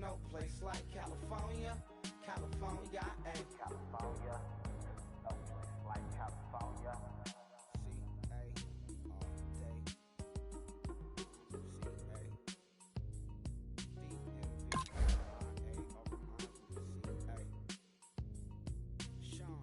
no place like California. California, ayy. California, no place like California. C-A all day. C-A D-M-V-R-A C-A Sean.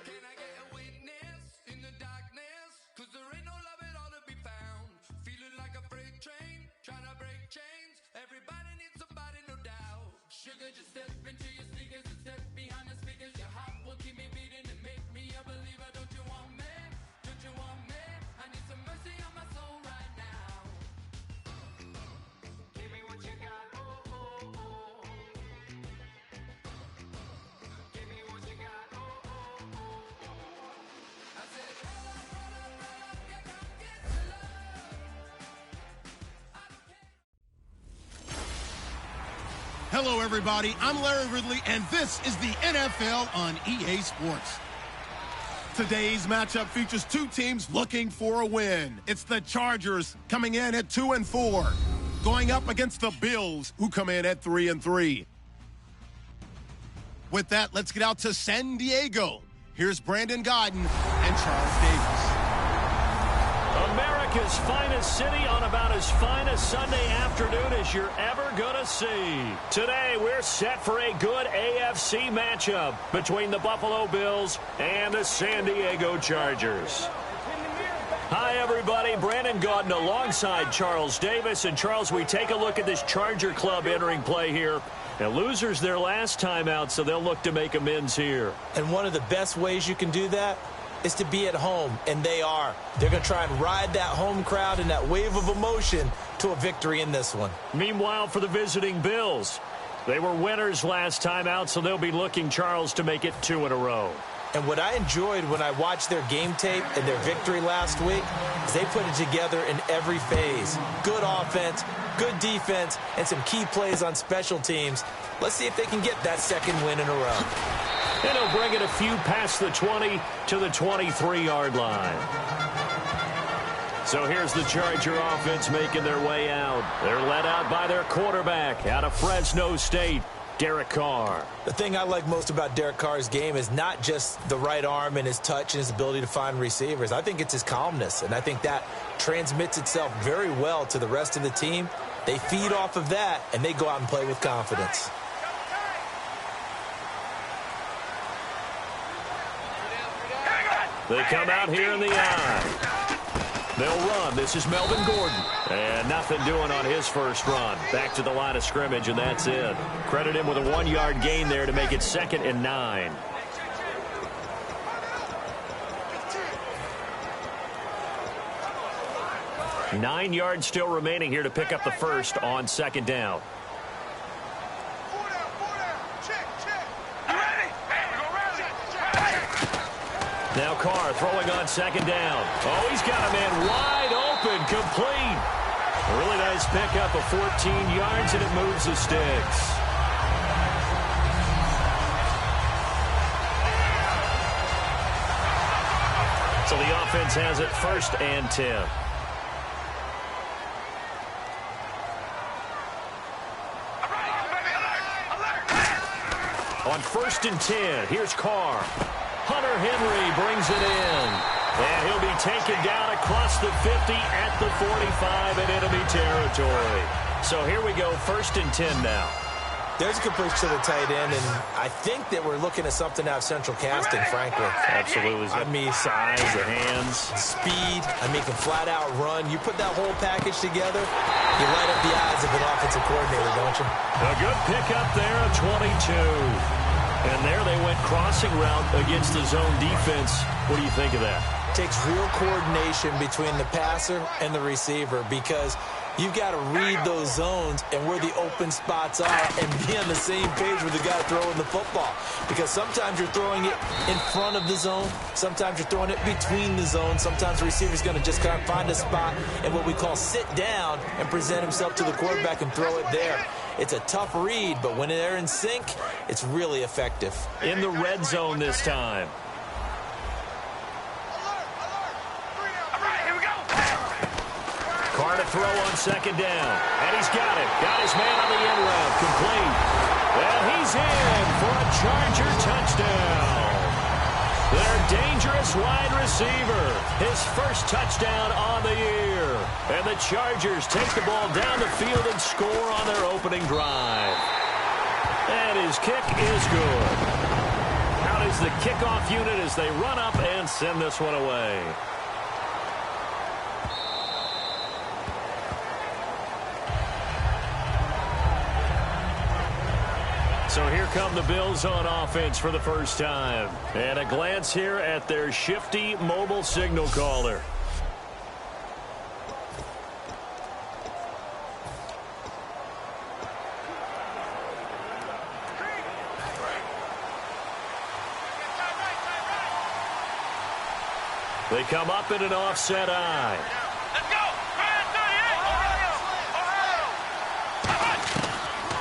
Can I get a witness in the darkness? Cause there ain't no love at all to be found. Feeling like a freight train, trying to break chains. Everybody needs somebody, no doubt. Sugar, just step into your sneakers and step behind the speakers. Your heart will keep me beating and make me a believer. Don't you want me? Don't you want me? I need some mercy on my soul right now. Give me what you got, oh, oh, oh. Give me what you got, oh, oh, oh. I said, roll up, yeah, come get your love. I don't care. Hello, everybody. I'm Larry Ridley, and this is the NFL on EA Sports. Today's matchup features two teams looking for a win. It's the Chargers coming in at 2-4, going up against the Bills, who come in at 3-3. With that, let's get out to San Diego. Here's Brandon Godden and Charles Davis. America's finest city on about as fine a Sunday afternoon as you're ever gonna see. Today, we're set for a good AFC matchup between the Buffalo Bills and the San Diego Chargers. Hi, everybody. Brandon Gaudin alongside Charles Davis. And, Charles, we take a look at this Charger club entering play here. Now, losers their last time out, so they'll look to make amends here. And one of the best ways you can do that is to be at home, and they are. They're going to try and ride that home crowd and that wave of emotion to a victory in this one. Meanwhile, for the visiting Bills, they were winners last time out, so they'll be looking, Charles, to make it 2 in a row. And what I enjoyed when I watched their game tape and their victory last week is they put it together in every phase. Good offense, good defense, and some key plays on special teams. Let's see if they can get that second win in a row. And he'll bring it a few past the 20 to the 23-yard line. So here's the Charger offense making their way out. They're led out by their quarterback out of Fresno State, Derek Carr. The thing I like most about Derek Carr's game is not just the right arm and his touch and his ability to find receivers. I think it's his calmness, and I think that transmits itself very well to the rest of the team. They feed off of that, and they go out and play with confidence. They come out here in the eye. They'll run. This is Melvin Gordon. And nothing doing on his first run. Back to the line of scrimmage, and that's it. Credit him with a 1-yard gain there to make it 2nd and 9. Nine yards still remaining here to pick up the first on 2nd down. Now Carr throwing on 2nd down. Oh, he's got a man wide open, complete. A really nice pickup of 14 yards, and it moves the sticks. So the offense has it 1st and 10. On 1st and 10, here's Carr. Hunter Henry brings it in. And he'll be taken down across the 50 at the 45 in enemy territory. So here we go, 1st and 10 now. There's a completion to the tight end, and I think that we're looking at something out of central casting, frankly. Absolutely. I mean, size, the hands. Speed. I mean, can flat out run. You put that whole package together, you light up the eyes of an offensive coordinator, don't you? A good pickup there, a 22. And there they went crossing route against the zone defense. What do you think of that? takes real coordination between the passer and the receiver because you've got to read those zones and where the open spots are and be on the same page with the guy throwing the football. Because sometimes you're throwing it in front of the zone. Sometimes you're throwing it between the zones. Sometimes the receiver's going to just kind of find a spot and what we call sit down and present himself to the quarterback and throw it there. It's a tough read, but when they're in sync, it's really effective. In the red zone this time. Carr to throw on second down. And he's got it. Got his man on the end route. Complete. Well, he's in for a Charger touchdown. Their dangerous wide receiver. His first touchdown on the year. And the Chargers take the ball down the field and score on their opening drive. And his kick is good. Out is the kickoff unit as they run up and send this one away. So here come the Bills on offense for the first time. And a glance here at their shifty mobile signal caller. They come up in an offset eye.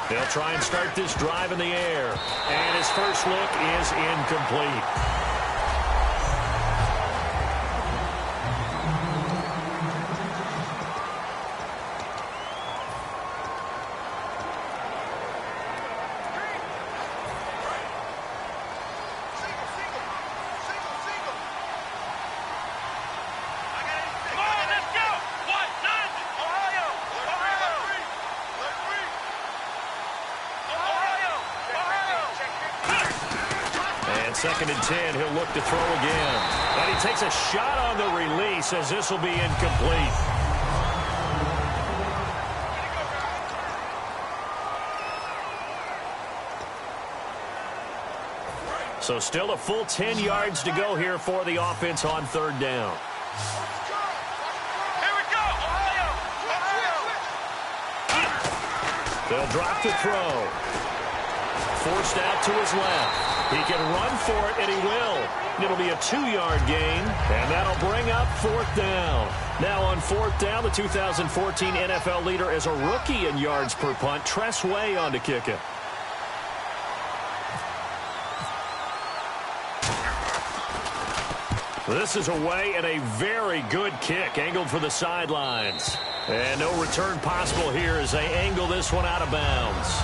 They'll try and start this drive in the air. And his first look is incomplete. Second and 10, he'll look to throw again. And he takes a shot on the release as this will be incomplete. So still a full 10 yards to go here for the offense on third down. Here we go, Ohio! They'll drop the throw. Forced out to his left. He can run for it, and he will. It'll be a 2-yard gain, and that'll bring up fourth down. Now on fourth down, the 2014 NFL leader as a rookie in yards per punt, Tress Way on to kick it. This is away and a very good kick, angled for the sidelines. And no return possible here as they angle this one out of bounds.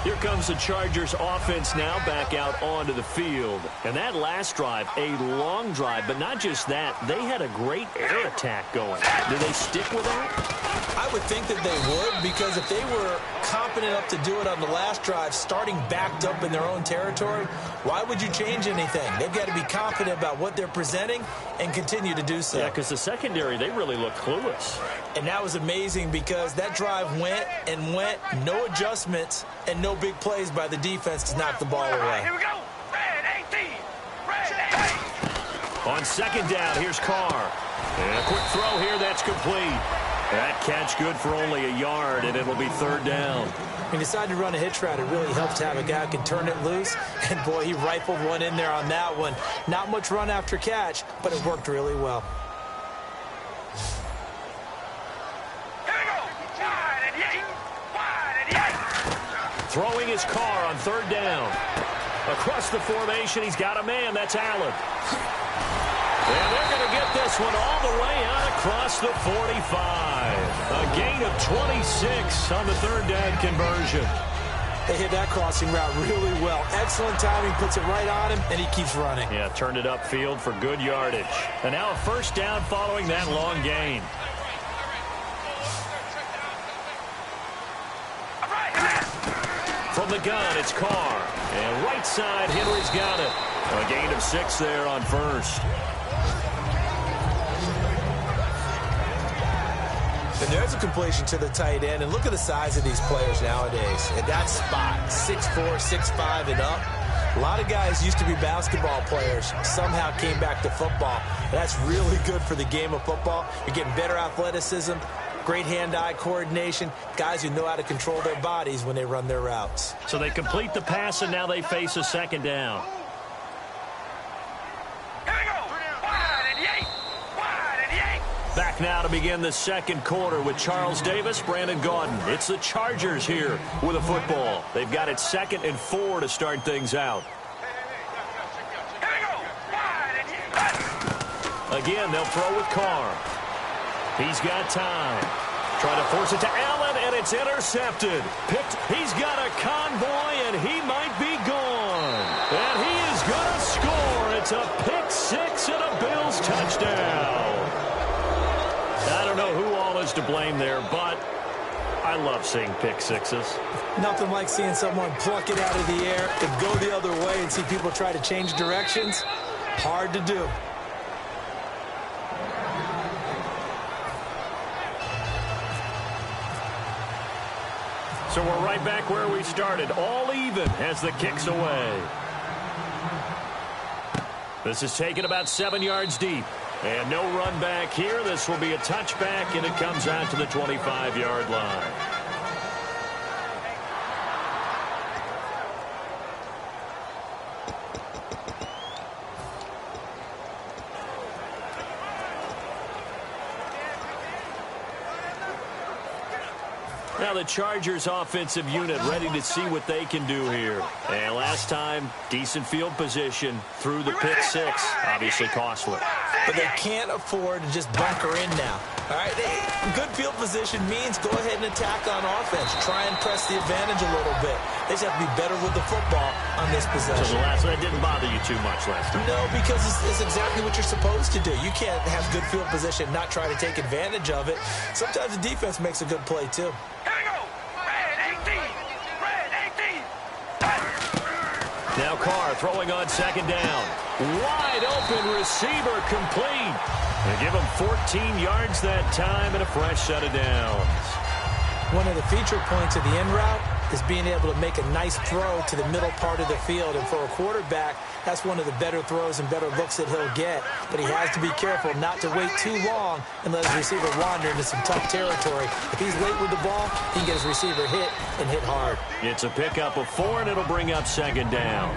Here comes the Chargers offense now back out onto the field. And that last drive, a long drive, but not just that. They had a great air attack going. Do they stick with that? I would think that they would, because if they were confident enough to do it on the last drive, starting backed up in their own territory, why would you change anything? They've got to be confident about what they're presenting and continue to do so. Yeah, because the secondary, they really look clueless. And that was amazing because that drive went and went, no adjustments and no big plays by the defense to knock the ball away. Here we go. Red 18. Red 8. On second down, here's Carr. And a quick throw here, that's complete. That catch good for only a yard, and it'll be third down. When you decide to run a hitch route, it really helps to have a guy who can turn it loose. And, boy, he rifled one in there on that one. Not much run after catch, but it worked really well. Here we go. Wide and yank. Wide and yank. Throwing his Carr on third down. Across the formation, he's got a man. That's Allen. And they're going to get this one all the way out across the 45. A gain of 26 on the third down conversion. They hit that crossing route really well. Excellent timing, puts it right on him, and he keeps running. Yeah, turned it upfield for good yardage. And now a first down following that long gain. From the gun, it's Carr. And right side, Henry's got it. A gain of 6 there on first. The And there's a completion to the tight end. And look at the size of these players nowadays. At that spot, 6'4", 6'5", and up. A lot of guys used to be basketball players, somehow came back to football. That's really good for the game of football. You're getting better athleticism, great hand-eye coordination, guys who know how to control their bodies when they run their routes. So they complete the pass, and now they face a second down. Here we go. Wide and yank. Wide and yank. Back now to begin the second quarter with Charles Davis, Brandon Gaudin. It's the Chargers here with a football. They've got it 2nd and 4 to start things out. Here we go. Wide and yank. Again, they'll throw with Carr. He's got time. Trying to force it to Allen, and it's intercepted. Picked. He's got a convoy, and he might be gone. And he is going to score. It's a pick six and a Bills touchdown. I don't know who all is to blame there, but I love seeing pick sixes. Nothing like seeing someone pluck it out of the air and go the other way and see people try to change directions. Hard to do. So we're right back where we started, all even as the kick's away. This is taken about 7 yards deep. And no run back here. This will be a touchback, and it comes out to the 25-yard line. Now the Chargers offensive unit ready to see what they can do here. And last time, decent field position through the pick six. Obviously costly. But they can't afford to just bunker in now. All right, good field position means go ahead and attack on offense. Try and press the advantage a little bit. They just have to be better with the football on this possession. So that didn't bother you too much last time? No, because it's exactly what you're supposed to do. You can't have good field position and not try to take advantage of it. Sometimes the defense makes a good play, too. Here we go. Red 18. Red 18. Now Carr throwing on second down. Wide open receiver complete. They give him 14 yards that time and a fresh set of downs. One of the feature points of the end route is being able to make a nice throw to the middle part of the field. And for a quarterback, that's one of the better throws and better looks that he'll get. But he has to be careful not to wait too long and let his receiver wander into some tough territory. If he's late with the ball, he can get his receiver hit and hit hard. It's a pickup of 4, and it'll bring up second down.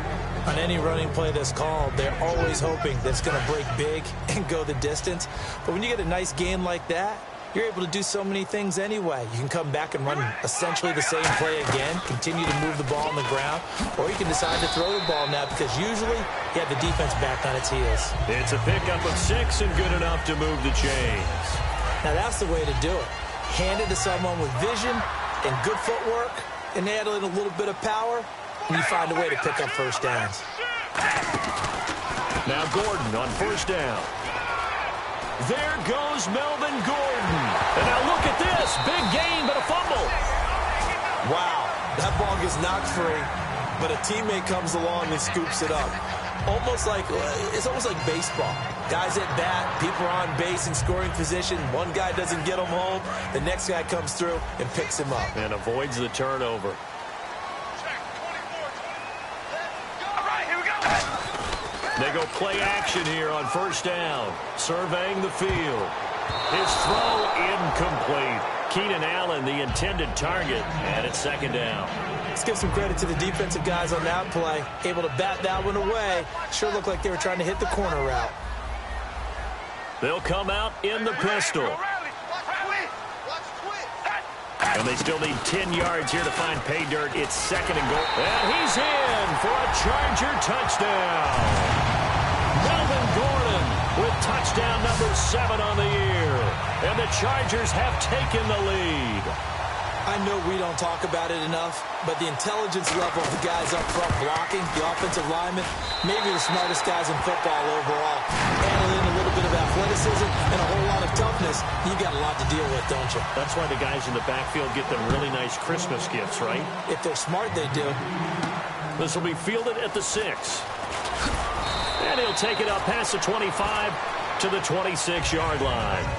On any running play that's called, they're always hoping that it's going to break big and go the distance. But when you get a nice game like that, you're able to do so many things anyway. You can come back and run essentially the same play again, continue to move the ball on the ground, or you can decide to throw the ball now because usually you have the defense back on its heels. It's a pickup of 6 and good enough to move the chains. Now that's the way to do it. Hand it to someone with vision and good footwork and add in a little bit of power, and you find a way to pick up first downs. Now Gordon on first down. There goes Melvin Gordon. And now look at this. Big gain, but a fumble. Wow, that ball gets knocked free, but a teammate comes along and scoops it up. It's almost like baseball. Guys at bat, people are on base in scoring position. One guy doesn't get him home. The next guy comes through and picks him up. And avoids the turnover. They go play action here on first down. Surveying the field. His throw incomplete. Keenan Allen, the intended target, and it's second down. Let's give some credit to the defensive guys on that play. Able to bat that one away. Sure looked like they were trying to hit the corner route. They'll come out in the pistol. And they still need 10 yards here to find pay dirt. It's second and goal. And he's in for a Charger touchdown. Melvin Gordon with touchdown number 7 on the year. And the Chargers have taken the lead. I know we don't talk about it enough, but the intelligence level of the guys up front blocking, the offensive linemen, maybe the smartest guys in football overall. Add in a little bit of athleticism and a whole lot of toughness, you got a lot to deal with, don't you? That's why the guys in the backfield get them really nice Christmas gifts, right? If they're smart, they do. This will be fielded at the 6. And he'll take it up past the 25 to the 26-yard line.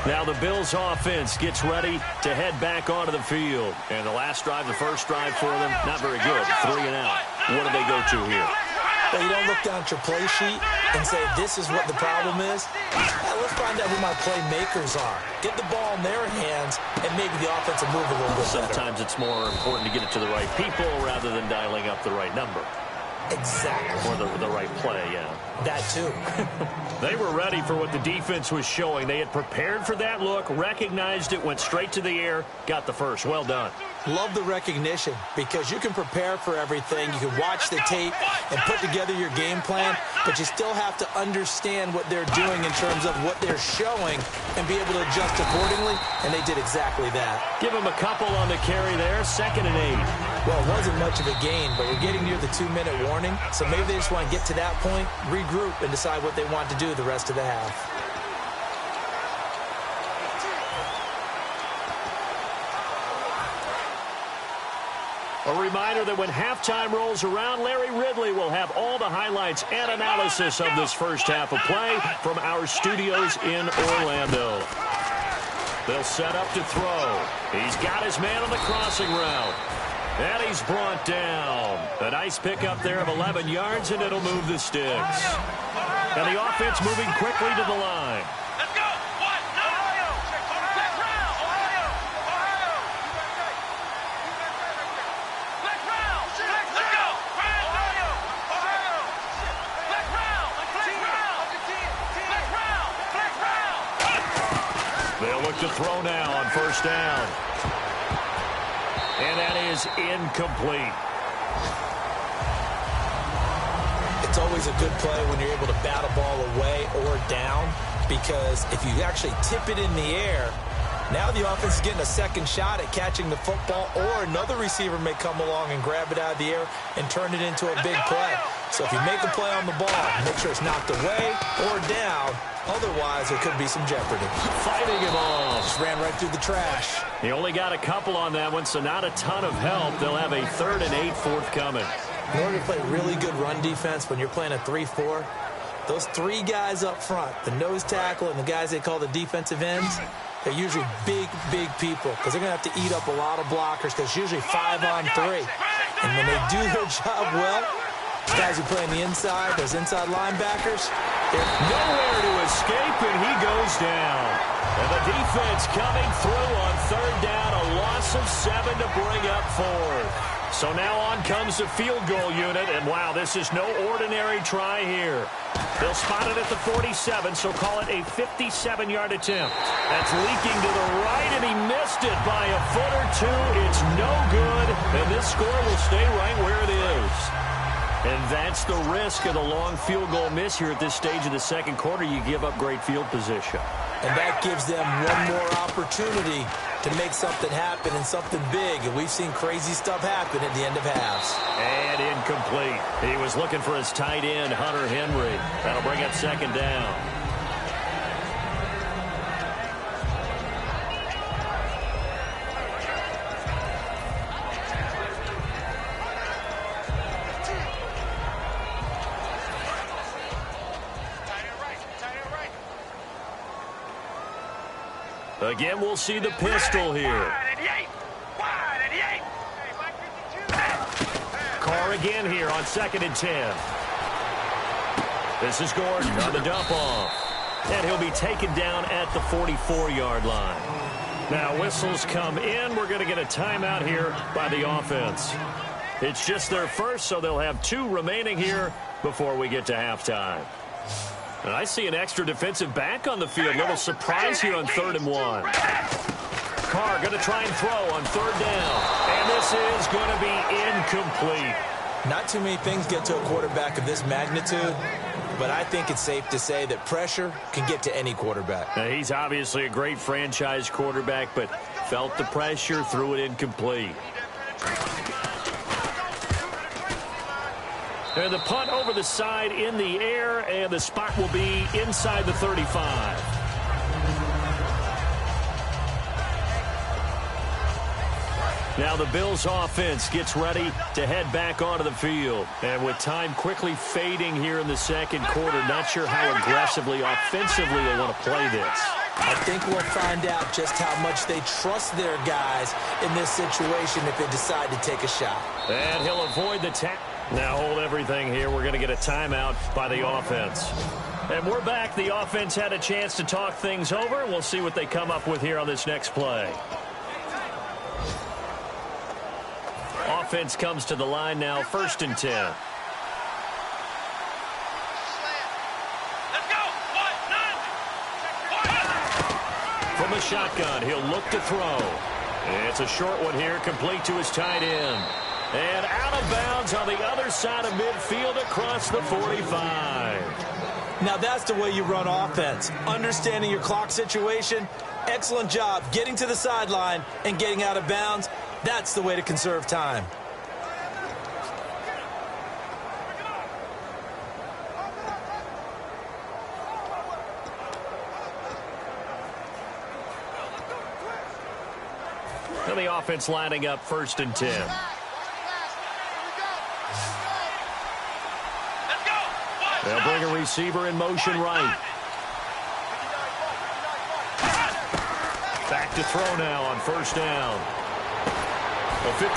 Now the Bills offense gets ready to head back onto the field. And the last drive, the first drive for them, not very good. 3 and out. What do they go to here? Well, you don't look down at your play sheet and say, this is what the problem is. Let's find out who my playmakers are. Get the ball in their hands, and maybe the offense will move a little bit better. Sometimes it's more important to get it to the right people rather than dialing up the right number. Exactly. Or the right play, yeah. That too. They were ready for what the defense was showing. They had prepared for that look, recognized it, went straight to the air, got the first. Well done. Love the recognition because you can prepare for everything. You can watch the tape and put together your game plan, but you still have to understand what they're doing in terms of what they're showing and be able to adjust accordingly, and they did exactly that. Give them a couple on the carry there, 2nd and 8. Well, it wasn't much of a gain, but we're getting near the 2-minute warning, so maybe they just want to get to that point, regroup, and decide what they want to do the rest of the half. A reminder that when halftime rolls around, Larry Ridley will have all the highlights and analysis of this first half of play from our studios in Orlando. They'll set up to throw. He's got his man on the crossing route. And he's brought down. A nice pickup there of 11 yards, and it'll move the sticks. And the offense moving quickly to the line. Let's go. What? No. Let's round. Let's round. Let's go. Let's round. Let's round. They'll look to throw now on first down. And that is incomplete. It's always a good play when you're able to bat a ball away or down, because if you actually tip it in the air, now the offense is getting a second shot at catching the football, or another receiver may come along and grab it out of the air and turn it into a big play. So if you make a play on the ball, make sure it's knocked away or down. Otherwise, there could be some jeopardy. Fighting him off. Just ran right through the trash. He only got a couple on that one, so not a ton of help. They'll have a 3rd and 8 forthcoming. In order to play really good run defense when you're playing a 3-4, those 3 guys up front, the nose tackle and the guys they call the defensive ends, they're usually big people because they're going to have to eat up a lot of blockers because it's usually 5 on 3. And when they do their job well, guys who play on the inside, those inside linebackers, they're nowhere to escape, and he goes down. And the defense coming through on 3rd down, a loss of 7 to bring up 4th. So now on comes the field goal unit, and wow, this is no ordinary try here. They'll spot it at the 47, so call it a 57-yard attempt. That's leaking to the right, and he missed it by a foot or 2. It's no good, and this score will stay right where it is. And that's the risk of the long field goal miss here at this stage of the second quarter. You give up great field position. And that gives them one more opportunity to make something happen and something big. And we've seen crazy stuff happen at the end of halves. And incomplete. He was looking for his tight end, Hunter Henry. That'll bring up 2nd down. Again, we'll see the pistol here. Carr again here on 2nd and 10. This is Gordon on the dump off. And he'll be taken down at the 44-yard line. Now whistles come in. We're going to get a timeout here by the offense. It's just their first, so they'll have 2 remaining here before we get to halftime. And I see an extra defensive back on the field. Little surprise here on 3rd and 1. Carr going to try and throw on 3rd down. And this is going to be incomplete. Not too many things get to a quarterback of this magnitude, but I think it's safe to say that pressure can get to any quarterback. Now, he's obviously a great franchise quarterback, but felt the pressure, threw it incomplete. And the punt over the side in the air, and the spot will be inside the 35. Now the Bills offense gets ready to head back onto the field. And with time quickly fading here in the second quarter, not sure how aggressively, offensively they want to play this. I think we'll find out just how much they trust their guys in this situation if they decide to take a shot. And he'll avoid the tap. Now hold everything here. We're going to get a timeout by the offense. And we're back. The offense had a chance to talk things over. We'll see what they come up with here on this next play. Offense comes to the line now, 1st and 10. Let's go. From the shotgun, he'll look to throw. It's a short one here, complete to his tight end. And out of bounds on the other side of midfield across the 45. Now that's the way you run offense. Understanding your clock situation. Excellent job getting to the sideline and getting out of bounds. That's the way to conserve time. And the offense lining up 1st and 10. They'll bring a receiver in motion right. Back to throw now on 1st down. A 50-50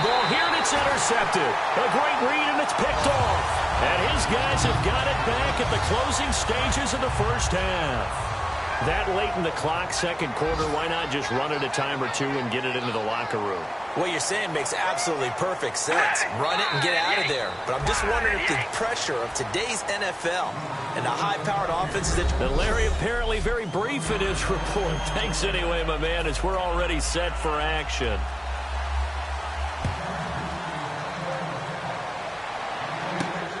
ball here, and it's intercepted. A great read, and it's picked off. And his guys have got it back at the closing stages of the 1st half. That late in the clock, 2nd quarter, why not just run it a time or two and get it into the locker room? What you're saying makes absolutely perfect sense. Run it and get out of there. But I'm just wondering if the pressure of today's NFL and the high-powered offenses that... And Larry apparently very brief in his report. Thanks anyway, my man, as we're already set for action.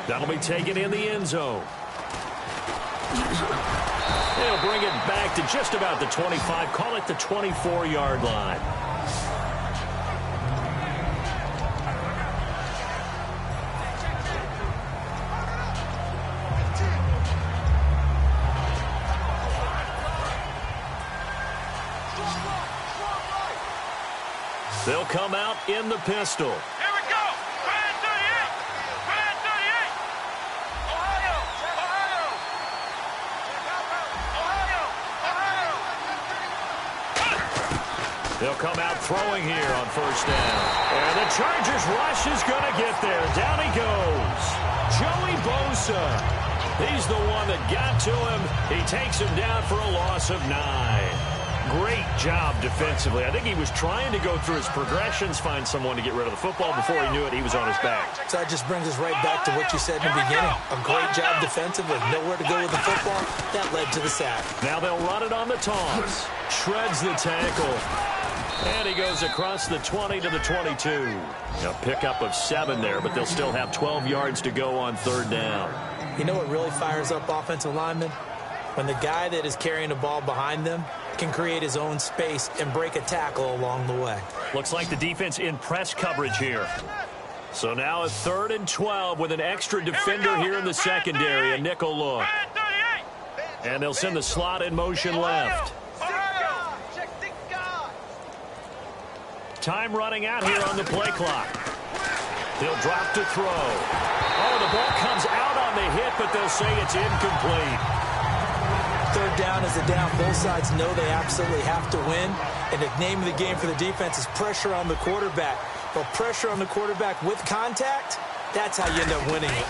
That'll be taken in the end zone. They'll bring it back to just about the 25. Call it the 24-yard line. They'll come out in the pistol. Here we go. Brand 38. Brand 38. Ohio. Ohio. Ohio. They'll come out throwing here on 1st down. And the Chargers rush is going to get there. Down he goes. Joey Bosa. He's the one that got to him. He takes him down for a loss of 9. Great job defensively. I think he was trying to go through his progressions, find someone to get rid of the football. Before he knew it, he was on his back. So that just brings us right back to what you said in the beginning. A great job defensively. Nowhere to go with the football. That led to the sack. Now they'll run it on the toss. Shreds the tackle. And he goes across the 20 to the 22. A pickup of 7 there, but they'll still have 12 yards to go on 3rd down. You know what really fires up offensive linemen? When the guy that is carrying the ball behind them can create his own space and break a tackle along the way. Looks like the defense in press coverage here. So now a 3rd and 12 with an extra defender here in the secondary, a nickel look. And they'll send the slot in motion left. Time running out here on the play clock. They'll drop to throw. Oh, the ball comes out on the hit, but they'll say it's incomplete. 3rd down is a down. Both sides know they absolutely have to win. And the name of the game for the defense is pressure on the quarterback. But pressure on the quarterback with contact, that's how you end up winning it.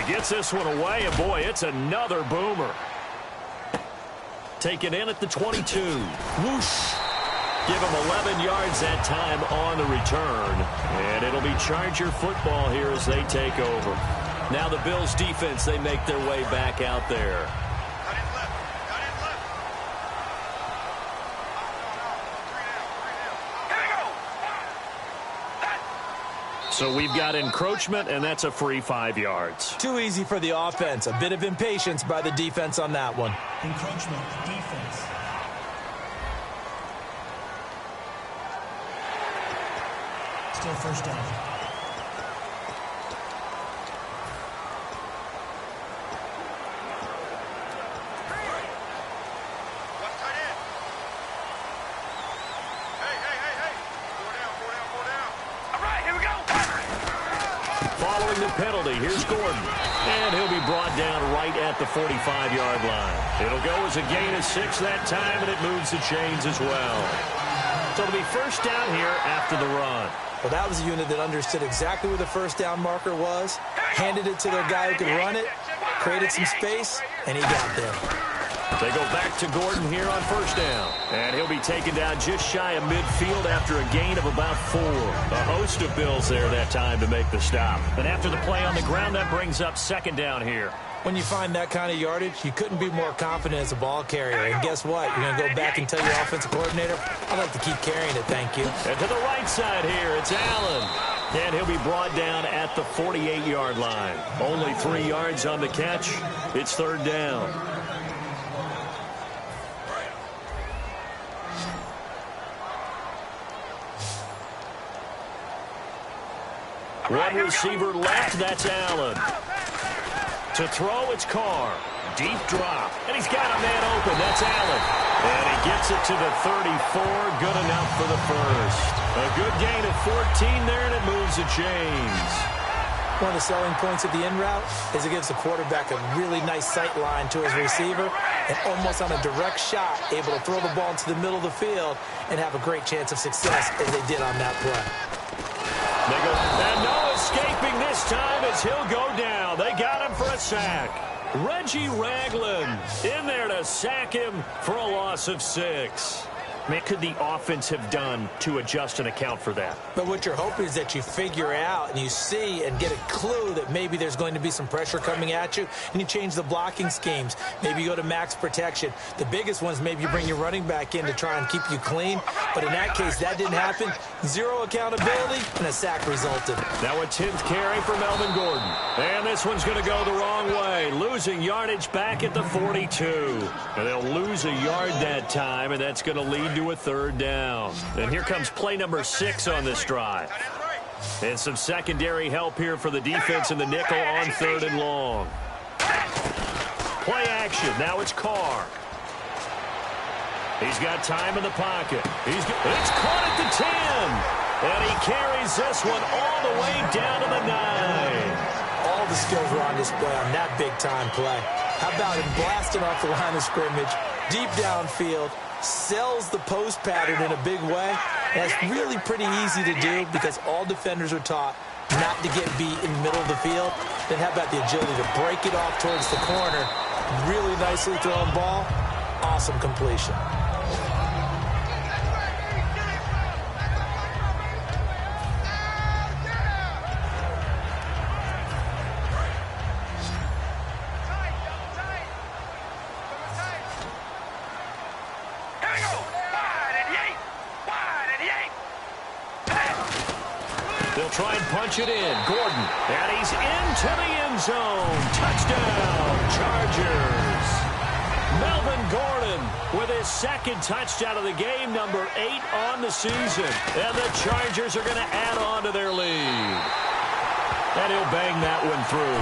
He gets this one away, and boy, it's another boomer. Taken in at the 22. Whoosh. Give him 11 yards that time on the return. And it'll be Charger football here as they take over. Now the Bills defense, they make their way back out there. So we've got encroachment, and that's a free 5 yards. Too easy for the offense. A bit of impatience by the defense on that one. Encroachment, defense. Still 1st down. penalty. Here's Gordon. And he'll be brought down right at the 45-yard line. It'll go as a gain of 6 that time, and it moves the chains as well. So it'll be first down here after the run. Well, that was a unit that understood exactly where the first down marker was, handed it to their guy who could run it, created some space, and he got there. They go back to Gordon here on first down. And he'll be taken down just shy of midfield after a gain of about 4. A host of Bills there that time to make the stop. And after the play on the ground, that brings up second down here. When you find that kind of yardage, you couldn't be more confident as a ball carrier. And guess what? You're going to go back and tell your offensive coordinator, I'd like to keep carrying it, thank you. And to the right side here, it's Allen. And he'll be brought down at the 48-yard line. Only 3 yards on the catch. It's third down. One receiver left, that's Allen. To throw, it's Carr. Deep drop. And he's got a man open. That's Allen. And he gets it to the 34. Good enough for the first. A good gain of 14 there, and it moves the chains. One of the selling points of the in route is it gives the quarterback a really nice sight line to his receiver and almost on a direct shot able to throw the ball into the middle of the field and have a great chance of success as they did on that play. They go, and no escaping this time as he'll go down. They got him for a sack. Reggie Ragland in there to sack him for a loss of 6. Man, could the offense have done to adjust and account for that? But what you're hoping is that you figure out and you see and get a clue that maybe there's going to be some pressure coming at you, and you change the blocking schemes. Maybe you go to max protection. The biggest one is maybe you bring your running back in to try and keep you clean. But in that case, that didn't happen. 0 accountability, and a sack resulted. Now a 10th carry for Melvin Gordon. And this one's going to go the wrong way. Losing yardage back at the 42. And they'll lose a yard that time, and that's going to lead to a third down. And here comes play number 6 on this drive. And some secondary help here for the defense in the nickel on 3rd and long. Play action. Now it's Carr. He's got time in the pocket. It's caught at the 10. And he carries this one all the way down to the 9. All the skills were on display on that big-time play. How about him blasting off the line of scrimmage, deep downfield, sells the post pattern in a big way. And that's really pretty easy to do because all defenders are taught not to get beat in the middle of the field. Then how about the agility to break it off towards the corner? Really nicely thrown ball. Awesome completion. They'll try and punch it in. Gordon, and he's into the end zone. Touchdown, Chargers. Melvin Gordon with his 2nd touchdown of the game, number 8 on the season. And the Chargers are going to add on to their lead. And he'll bang that one through.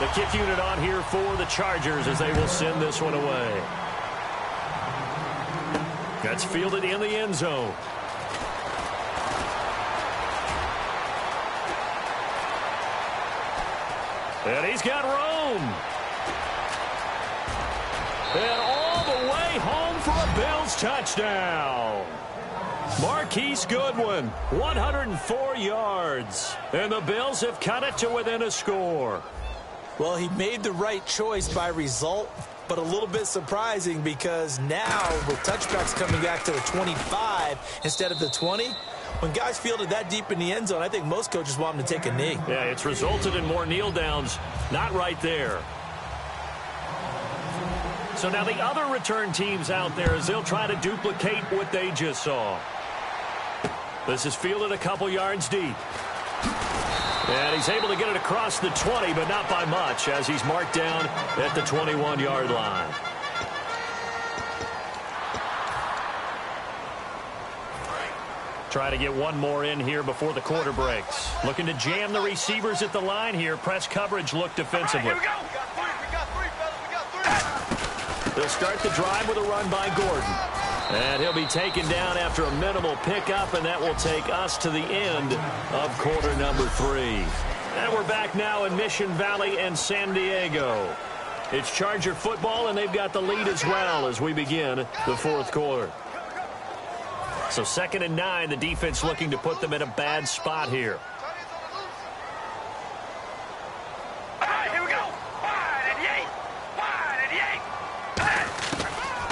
The kick unit on here for the Chargers as they will send this one away. That's fielded in the end zone. And he's got room. And all the way home for a Bills touchdown. Marquise Goodwin, 104 yards. And the Bills have cut it to within a score. Well, he made the right choice by result, but a little bit surprising because now with touchbacks coming back to the 25 instead of the 20, when guys fielded that deep in the end zone, I think most coaches want them to take a knee. Yeah, it's resulted in more kneel downs. Not right there. So now the other return teams out there as they'll try to duplicate what they just saw. This is fielded a couple yards deep. And he's able to get it across the 20, but not by much as he's marked down at the 21-yard line. Try to get one more in here before the quarter breaks. Looking to jam the receivers at the line here. Press coverage look defensively. Here we go. We got three, fellas. We got three. They'll start the drive with a run by Gordon. And he'll be taken down after a minimal pickup, and that will take us to the end of quarter number 3. And we're back now in Mission Valley and San Diego. It's Charger football, and they've got the lead as well as we begin the fourth quarter. So 2nd and 9, the defense looking to put them in a bad spot here.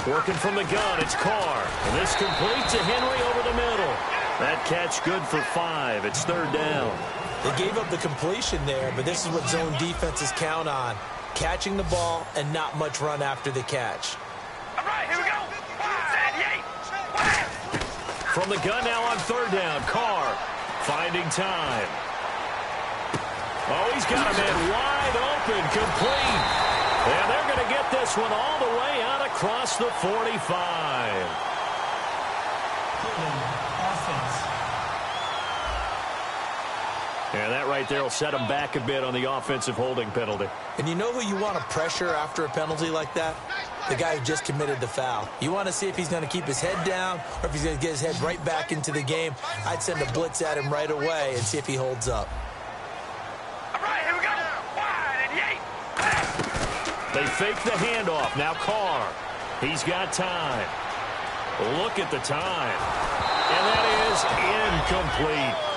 Working from the gun, it's Carr. And this complete to Henry over the middle. That catch good for 5. It's 3rd down. They gave up the completion there, but this is what zone defenses count on. Catching the ball and not much run after the catch. All right, here we go. 5, 8. From the gun now on 3rd down. Carr finding time. Oh, he's got a man wide open, complete. And they're going to get this one all the way out across the 45. Offense. And that right there will set them back a bit on the offensive holding penalty. And you know who you want to pressure after a penalty like that? The guy who just committed the foul. You want to see if he's going to keep his head down or if he's going to get his head right back into the game. I'd send a blitz at him right away and see if he holds up. All right, here we go. 1 and 8. They fake the handoff. Now Carr. He's got time. Look at the time. And that is incomplete.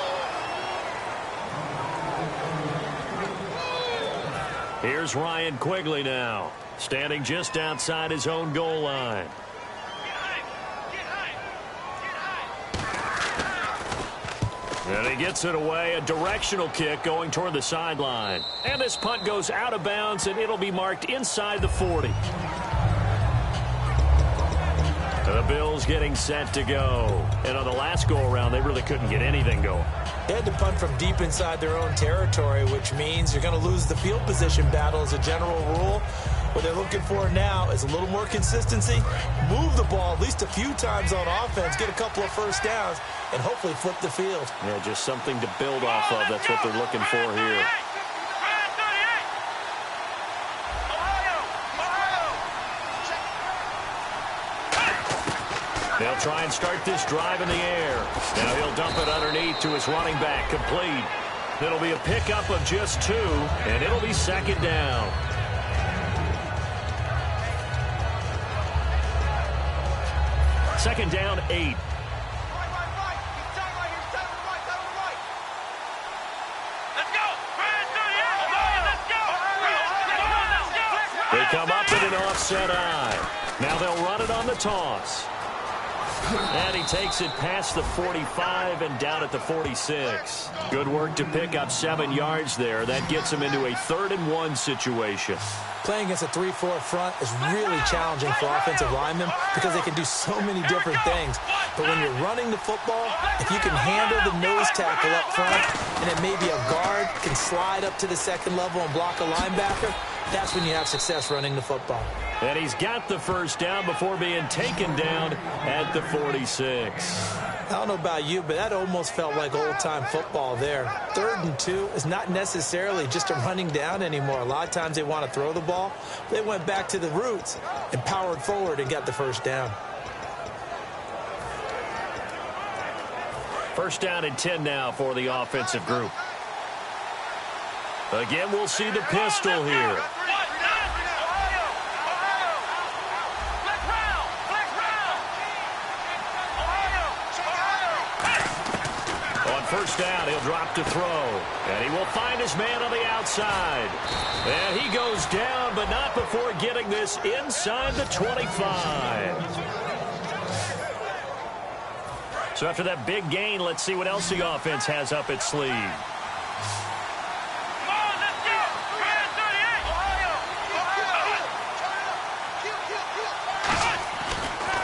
Here's Ryan Quigley now, standing just outside his own goal line. And he gets it away, a directional kick going toward the sideline. And this punt goes out of bounds, and it'll be marked inside the 40. The Bills getting set to go. And on the last go-around, they really couldn't get anything going. They had to punt from deep inside their own territory, which means you're going to lose the field position battle as a general rule. What they're looking for now is a little more consistency, move the ball at least a few times on offense, get a couple of first downs, and hopefully flip the field. Yeah, just something to build off of. That's what they're looking for here. They'll try and start this drive in the air. Now he'll dump it underneath to his running back, complete. It'll be a pickup of just 2, and it'll be 2nd down. Second down, 8. They come up in an offset eye. Now they'll run it on the toss. And he takes it past the 45 and down at the 46. Good work to pick up 7 yards there. That gets him into a 3rd and 1 situation. Playing against a 3-4 front is really challenging for offensive linemen because they can do so many different things. But when you're running the football, if you can handle the nose tackle up front and then maybe a guard can slide up to the 2nd level and block a linebacker, that's when you have success running the football. And he's got the first down before being taken down at the 46. I don't know about you, but that almost felt like old-time football there. 3rd and 2 is not necessarily just a running down anymore. A lot of times they want to throw the ball. They went back to the roots and powered forward and got the first down. First down and 10 now for the offensive group. Again, we'll see the pistol here. First down, he'll drop to throw. And he will find his man on the outside. And he goes down, but not before getting this inside the 25. So after that big gain, let's see what else the offense has up its sleeve.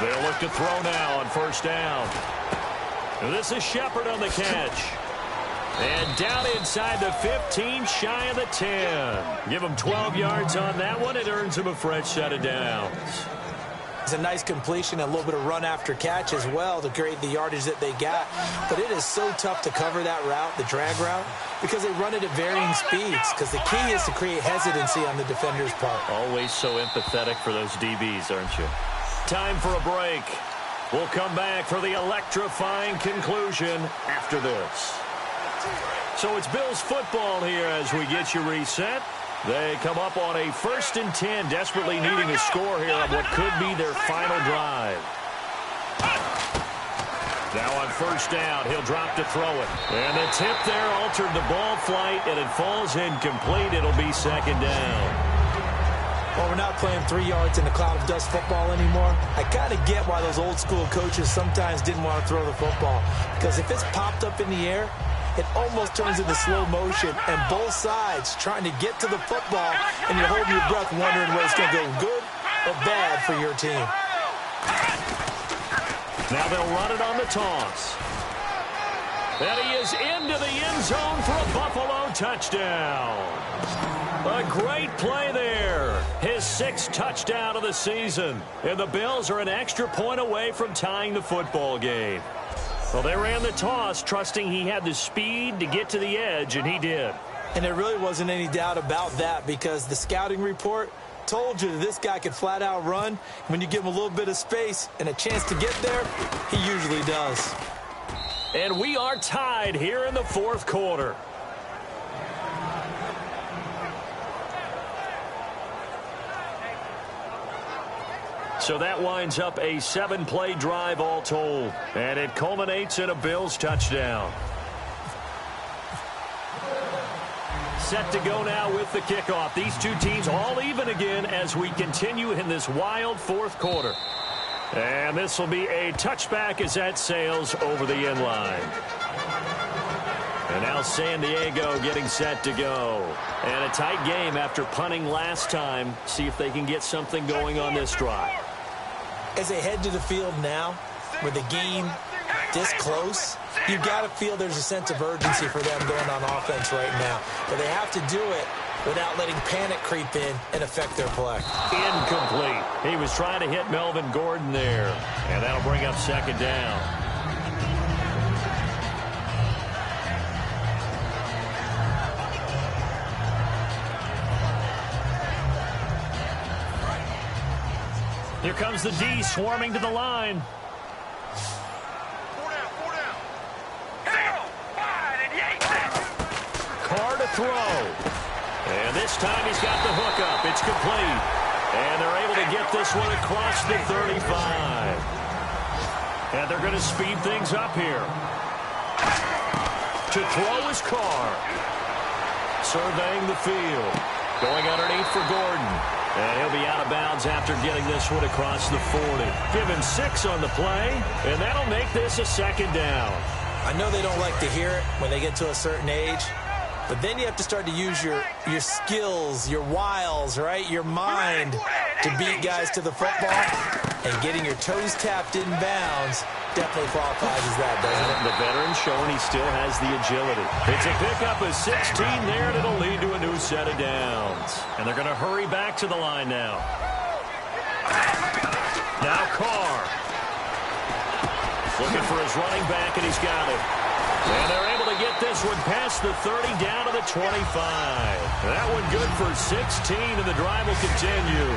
They'll look to throw now on first down. This is Shepard on the catch. And down inside the 15, shy of the 10. Give him 12 yards on that one. It earns him a fresh set of downs. It's a nice completion, a little bit of run after catch as well to create the yardage that they got. But it is so tough to cover that route, the drag route, because they run it at varying speeds. Because the key is to create hesitancy on the defender's part. Always so empathetic for those DBs, aren't you? Time for a break. We'll come back for the electrifying conclusion after this. So it's Bills football here as we get you reset. They come up on a 1st and 10, desperately needing a score here on what could be their final drive. Now on 1st down, he'll drop to throw it. And the tip there altered the ball flight, and it falls incomplete. It'll be 2nd down. Well, we're not playing 3 yards in a cloud of dust football anymore. I kind of get why those old school coaches sometimes didn't want to throw the football. Because if it's popped up in the air, it almost turns into slow motion, and both sides trying to get to the football, and you're holding your breath wondering whether it's going to go good or bad for your team. Now they'll run it on the toss. And he is into the end zone for a Buffalo touchdown. A great play there. His 6th touchdown of the season. And the Bills are an extra point away from tying the football game. Well, they ran the toss, trusting he had the speed to get to the edge, and he did. And there really wasn't any doubt about that, because the scouting report told you that this guy could flat out run. When you give him a little bit of space and a chance to get there, he usually does. And we are tied here in the 4th quarter. So that winds up a 7-play drive all told. And it culminates in a Bills touchdown. Set to go now with the kickoff. These two teams all even again as we continue in this wild 4th quarter. And this will be a touchback as that sails over the end line. And now San Diego getting set to go. And a tight game after punting last time. See if they can get something going on this drive. As they head to the field now, with the game this close, you've got to feel there's a sense of urgency for them going on offense right now. But they have to do it without letting panic creep in and affect their play. Incomplete. He was trying to hit Melvin Gordon there. And that'll bring up 2nd down. Here comes the D swarming to the line. 4 down. Wide and yank. Carr to throw. And this time he's got the hook up. It's complete. And they're able to get this one across the 35. And they're going to speed things up here. To throw is Carr. Surveying the field. Going underneath for Gordon. And he'll be out of bounds after getting this one across the 40. Give him 6 on the play, and that'll make this a 2nd down. I know they don't like to hear it when they get to a certain age, but then you have to start to use your skills, your wiles, right? Your mind to beat guys to the football. And getting your toes tapped in bounds definitely qualifies as that, doesn't it? The veteran showing he still has the agility. It's a pickup of 16 there, and it'll lead to a new set of downs. And they're going to hurry back to the line now. Now Carr. Looking for his running back, and he's got it. And they're able to get this one past the 30 down to the 25. That one good for 16, and the drive will continue.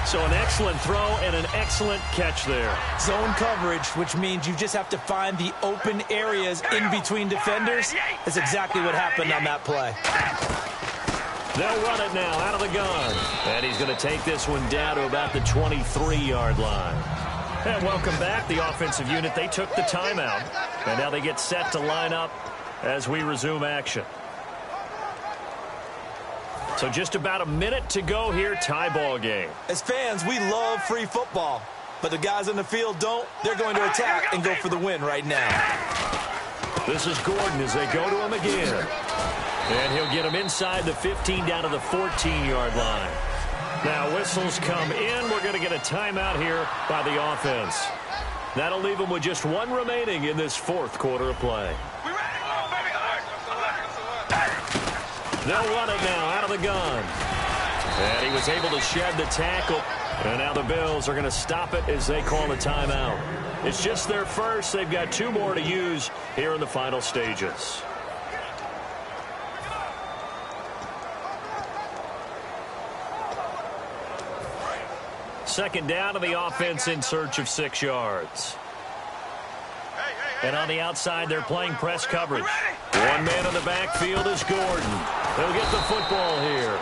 So an excellent throw and an excellent catch there. Zone coverage, which means you just have to find the open areas in between defenders. That's exactly what happened on that play. They'll run it now out of the gun. And he's going to take this one down to about the 23-yard line. And welcome back, the offensive unit. They took the timeout. And now they get set to line up as we resume action. So just about a minute to go here, tie ball game. As fans, we love free football. But the guys on the field don't. They're going to attack and go for the win right now. This is Gordon as they go to him again. And he'll get him inside the 15 down to the 14-yard line. Now whistles come in. We're going to get a timeout here by the offense. That'll leave them with just one remaining in this 4th quarter of play. They'll run it now out of the gun. And he was able to shed the tackle. And now the Bills are going to stop it as they call a timeout. It's just their first. They've got 2 more to use here in the final stages. Second down to the offense in search of 6 yards. And on the outside, they're playing press coverage. One man in the backfield is Gordon. They'll get the football here.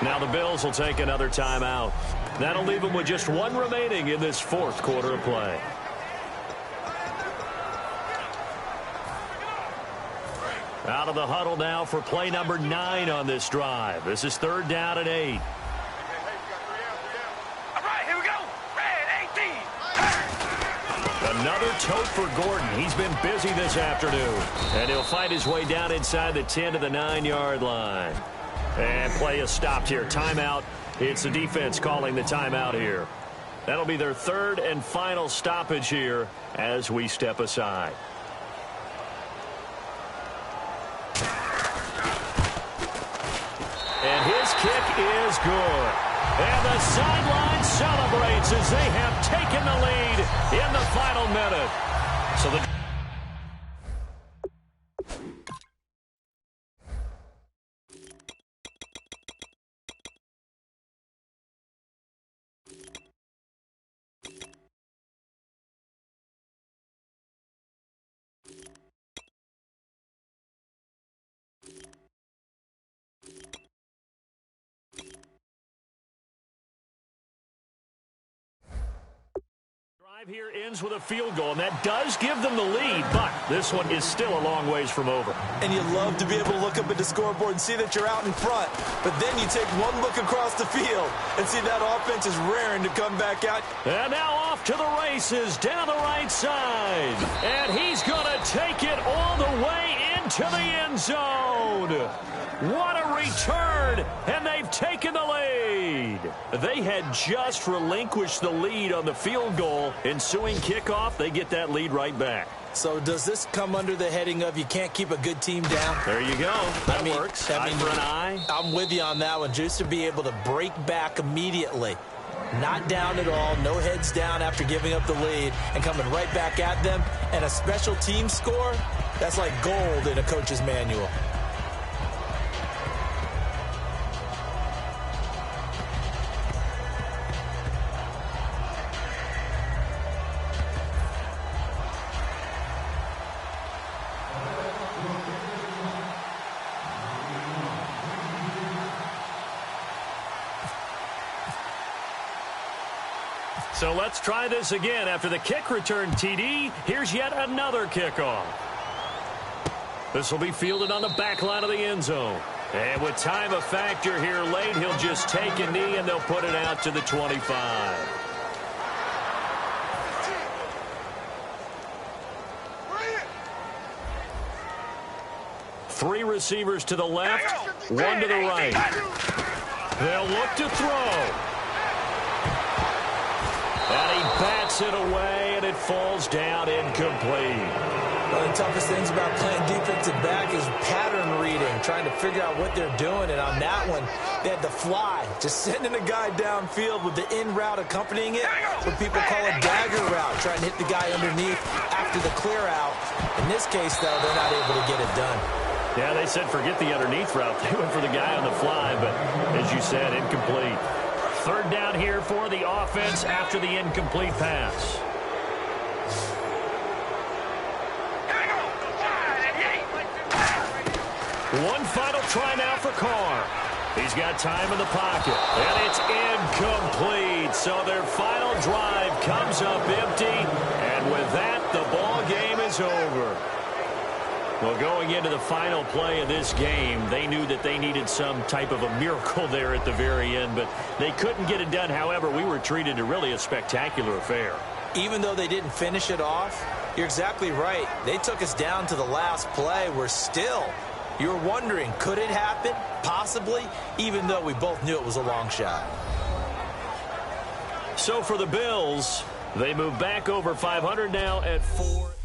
Now the Bills will take another timeout. That'll leave them with just one remaining in this fourth quarter of play. Out of the huddle now for play number 9 on this drive. This is 3rd down and 8. All right, here we go. Red 18. Another tote for Gordon. He's been busy this afternoon. And he'll find his way down inside the 10 to the 9-yard line. And play is stopped here. Timeout. It's the defense calling the timeout here. That'll be their 3rd and final stoppage here as we step aside. And his kick is good. And the sideline celebrates as they have taken the lead in the final minute. So the drive here ends with a field goal, and that does give them the lead, but this one is still a long ways from over. And you love to be able to look up at the scoreboard and see that you're out in front, but then you take one look across the field and see that offense is raring to come back out. And now off to the races down the right side, and he's going to take it all the way into the end zone. What a return, and they've taken the lead. They had just relinquished the lead on the field goal. Ensuing kickoff, they get that lead right back. So does this come under the heading of you can't keep a good team down? There you go. That works. Eye for an eye. I'm with you on that one. Just to be able to break back immediately. Not down at all, no heads down after giving up the lead and coming right back at them. And a special team score, that's like gold in a coach's manual. So let's try this again. After the kick return TD, here's yet another kickoff. This will be fielded on the back line of the end zone. And with time a factor here late, he'll just take a knee and they'll put it out to the 25. Three receivers to the left, one to the right. They'll look to throw. And he bats it away, and it falls down incomplete. One of the toughest things about playing defensive back is pattern reading, trying to figure out what they're doing. And on that one, they had the fly, just sending a guy downfield with the in route accompanying it, what people call a dagger route, trying to hit the guy underneath after the clear out. In this case, though, they're not able to get it done. Yeah, they said forget the underneath route. They went for the guy on the fly, but as you said, incomplete. 3rd down here for the offense after the incomplete pass. One final try now for Carr. He's got time in the pocket, and it's incomplete. So their final drive comes up empty, and with that, the ball game is over. Well, going into the final play of this game, they knew that they needed some type of a miracle there at the very end, but they couldn't get it done. However, we were treated to really a spectacular affair. Even though they didn't finish it off, you're exactly right. They took us down to the last play. We're still, you were wondering, could it happen? Possibly, even though we both knew it was a long shot. So for the Bills, they move back over 500 now at 4.